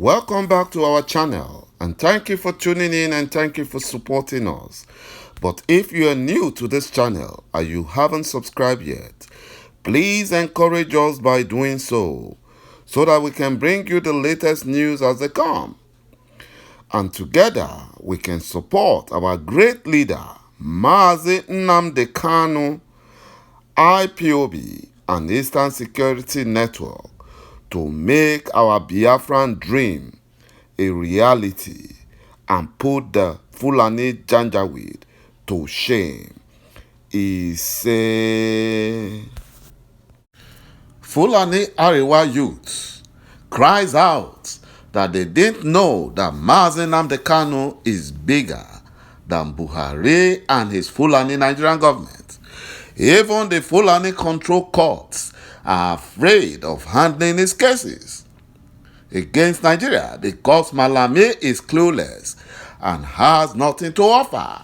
Welcome back to our channel, and thank you for tuning in and thank you for supporting us. But if you are new to this channel and you haven't subscribed yet, please encourage us by doing so that we can bring you the latest news as they come. And together we can support our great leader, Mazi Nnamdi Kanu, IPOB, and Eastern Security Network to make our Biafran dream a reality and put the Fulani Janjaweed to shame. He said, Fulani Ariwa youth cries out that they didn't know that Mazi Nnamdi Kanu is bigger than Buhari and his Fulani Nigerian government. Even the Fulani control courts are afraid of handling his cases against Nigeria because Malami is clueless and has nothing to offer.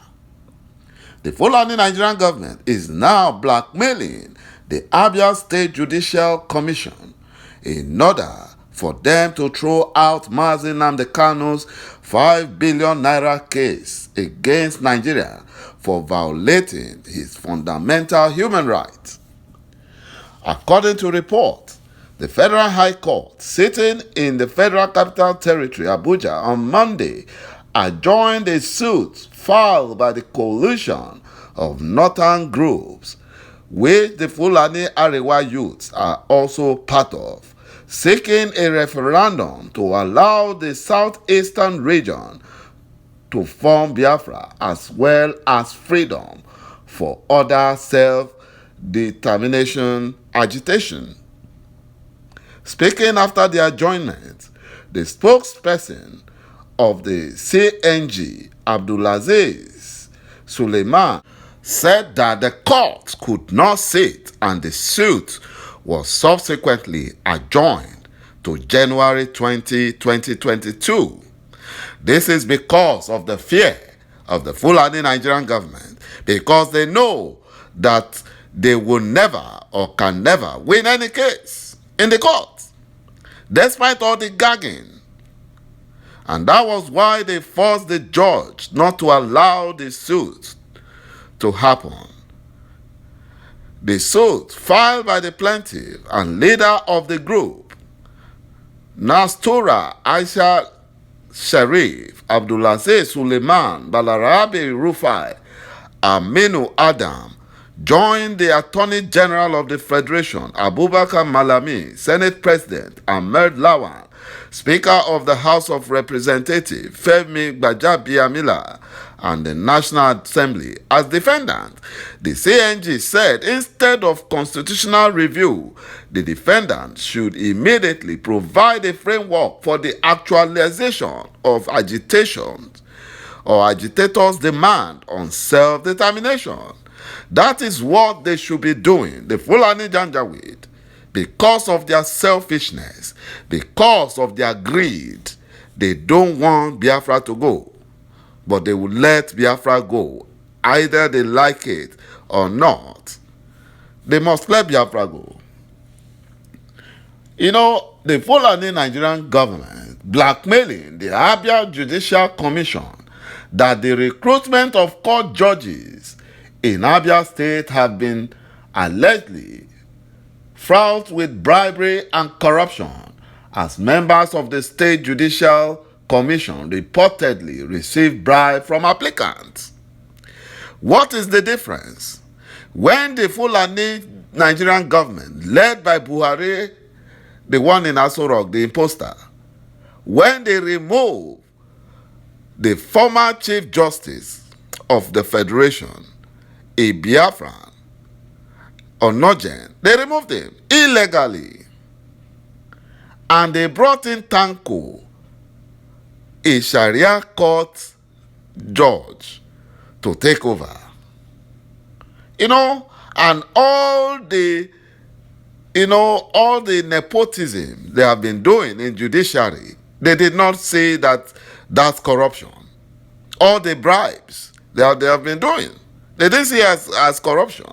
The Fulani Nigerian government is now blackmailing the Abia State Judicial Commission in order for them to throw out Mazi Nnamdi Kanu's 5 billion naira case against Nigeria for violating his fundamental human rights. According to reports, the Federal High Court, sitting in the Federal Capital Territory, Abuja, on Monday, adjourned a suit filed by the coalition of northern groups, which the Fulani Ariwa youths are also part of, seeking a referendum to allow the southeastern region to form Biafra as well as freedom for other self-determination agitation. Speaking after the adjournment, the spokesperson of the CNG, Abdulaziz Suleiman, said that the court could not sit and the suit was subsequently adjourned to January 20, 2022. This is because of the fear of the Fulani Nigerian government, because they know that they will never or can never win any case in the court, despite all the gagging. And that was why they forced the judge not to allow the suit to happen. The suit filed by the plaintiff and leader of the group, Nastura Aisha Sharif, Abdulaziz Suleiman, Balarabi Rufai, Aminu Adam, joined the Attorney General of the Federation, Abubakar Malami, Senate President Ahmed Lawan, Speaker of the House of Representatives Femi Gbajabiamila, and the National Assembly as defendant. The CNG said instead of constitutional review, the defendant should immediately provide a framework for the actualization of agitation or agitators' demand on self-determination. That is what they should be doing, the Fulani Janjaweed, because of their selfishness, because of their greed. They don't want Biafra to go, but they will let Biafra go. Either they like it or not, they must let Biafra go. You know, the Fulani Nigerian government blackmailing the Abia Judicial Commission that the recruitment of court judges in Abia State have been allegedly fraught with bribery and corruption, as members of the State Judicial Commission reportedly received bribes from applicants. What is the difference? When the Fulani Nigerian government, led by Buhari, the one in Aso Rock, the imposter, when they remove the former Chief Justice of the Federation, a Biafran, Onojen, they removed him illegally. And they brought in Tanko, a Sharia court judge, to take over. You know, and all the nepotism they have been doing in judiciary, they did not say that that's corruption. All the bribes they have been doing, they didn't see it as corruption.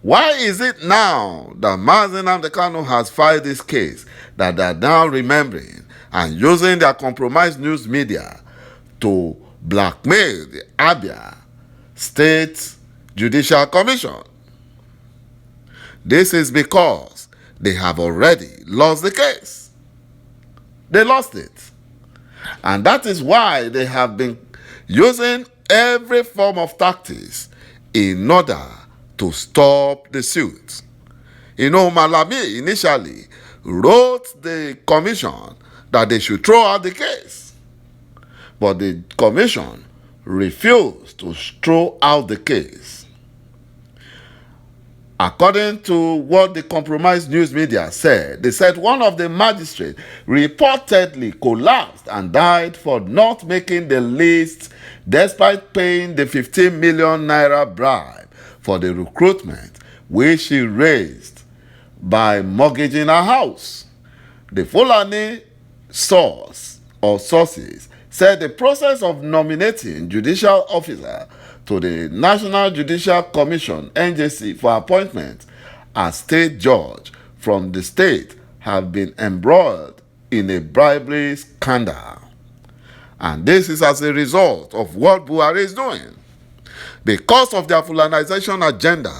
Why is it now that Mazi Nnamdi Kanu has filed this case that they are now remembering and using their compromised news media to blackmail the Abia State Judicial Commission. This is because they have already lost the case. They lost it. And that is why they have been using every form of tactics in order to stop the suit. Malami initially wrote the commission that they should throw out the case. But the commission refused to throw out the case. According to what the compromised news media said, they said one of the magistrates reportedly collapsed and died for not making the list despite paying the 15 million naira bribe for the recruitment which she raised by mortgaging her house. The Fulani sources said the process of nominating judicial officer to the National Judicial Commission (NJC) for appointment as state judge from the state have been embroiled in a bribery scandal. And this is as a result of what Buhari is doing. Because of their Fulanization agenda,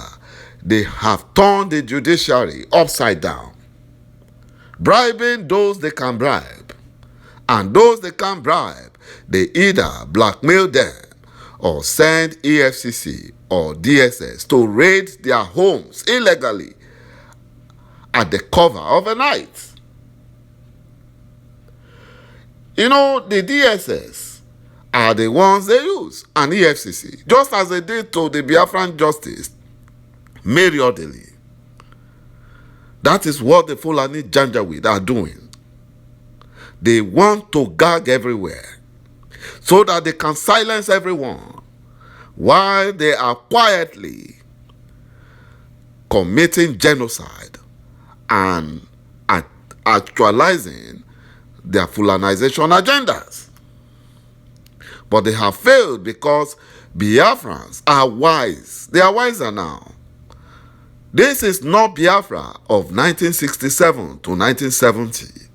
they have turned the judiciary upside down, bribing those they can bribe. And those they can't bribe, they either blackmail them or send EFCC or DSS to raid their homes illegally at the cover of a night. The DSS are the ones they use, and EFCC, just as they did to the Biafran Justice, Mary Odili. That is what the Fulani Janjaweed are doing. They want to gag everywhere so that they can silence everyone while they are quietly committing genocide and actualizing their Fulanization agendas. But they have failed because Biafrans are wise. They are wiser now. This is not Biafra of 1967 to 1970.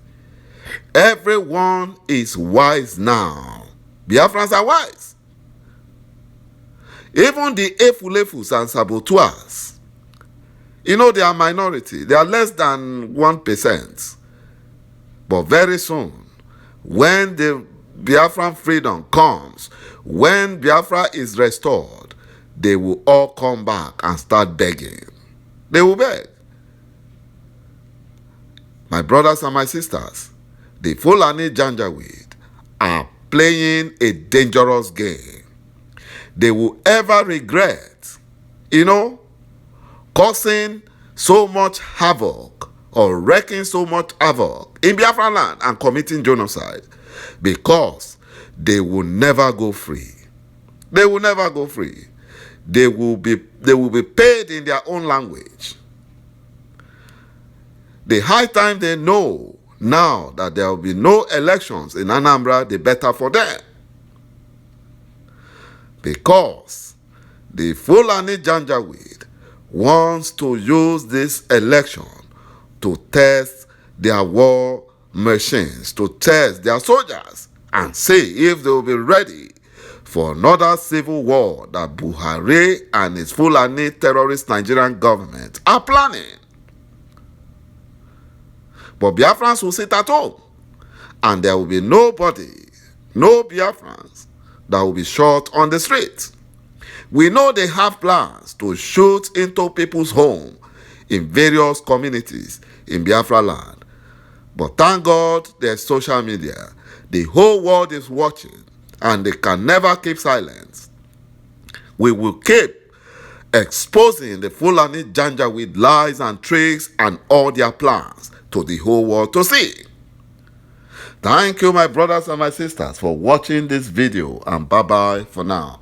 Everyone is wise now. Biafrans are wise. Even the Efulefus and Saboteurs, they are minority. They are less than 1%. But very soon, when the Biafran freedom comes, when Biafra is restored, they will all come back and start begging. They will beg. My brothers and my sisters, the Fulani Janjaweed are playing a dangerous game. They will ever regret, causing so much havoc or wreaking so much havoc in Biafra land and committing genocide, because they will never go free. They will never go free. They will be paid in their own language. The high time they know now that there will be no elections in Anambra, the better for them. Because the Fulani Janjaweed wants to use this election to test their war machines, to test their soldiers and see if they will be ready for another civil war that Buhari and his Fulani terrorist Nigerian government are planning. But Biafrans will sit at home, and there will be nobody, no Biafrans, that will be shot on the street. We know they have plans to shoot into people's homes in various communities in Biafra land. But thank God there's social media. The whole world is watching, and they can never keep silence. We will keep exposing the Fulani Janjaweed lies and tricks and all their plans to the whole world to see. Thank you, my brothers and my sisters, for watching this video, and bye-bye for now.